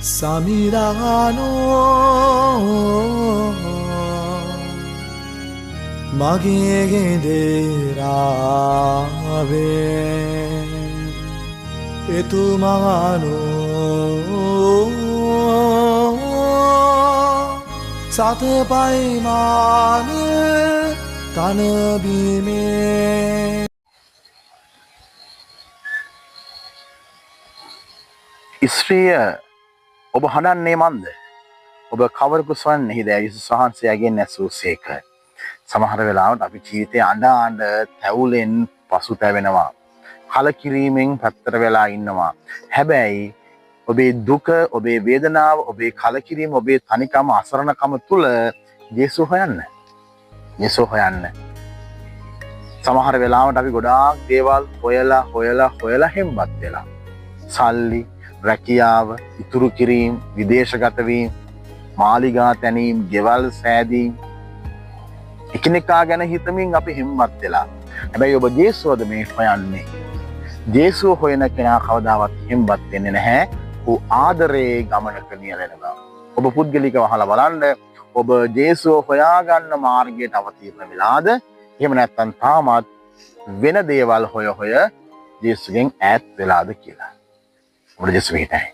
සමිරානෝ මගේ ගෙදරාවේ එතුමානෝ සතපයිමාන තනබීමේ ස්ත්‍රිය ඔබ හඬන්නේ මන්ද? ඔබ කවරෙකු සොයන්නේද? යේසුස් වහන්සේගෙන් ඇසූසේක. සමහර වෙලාවට අපි ජීවිතේ අඬ තැවුලෙන් පසුතැවෙනවා. කලකිරීමෙන් පැත්තට වෙලා ඉන්නවා. හැබැයි ඔබේ දුක, ඔබේ වේදනාව, ඔබේ කලකිරීම, ඔබේ තනිකම, අසරණකම තුල යේසුව හොයන්න. යේසුව හොයන්න. සමහර වෙලාවට අපි ගොඩාක් දේවල් හොයලා හෙම්බත් වෙලා. සල්ලි, රැකියාව, ඉතුරු කිරීම, විදේශගත වීම, මාලිගා තැනීම්, ගෙවල් සෑදීම්, එකිනෙකා ගැන හිතමින් අපි හෙම්බත් වෙලා. හැබැයි ඔබ යේසුවද මේ හොයන්නේ? යේසුව හොයන කෙනා කවදාවත් හෙම්බත් වෙන්නේ නැහැ. ඌ ආදරයේ ගමනක නියැලෙනවා. ඔබ පුද්ගලිකව අහලා බලන්න. ඔබ යේසුව හොයාගන්න මාර්ගයට අවතීර්ණ වෙලාද? එහෙම නැත්නම් තාමත් වෙන දේවල් හොය යේසුගෙන් ඈත් වෙලාද කියලා. ඔබට යේසුව හිතයි.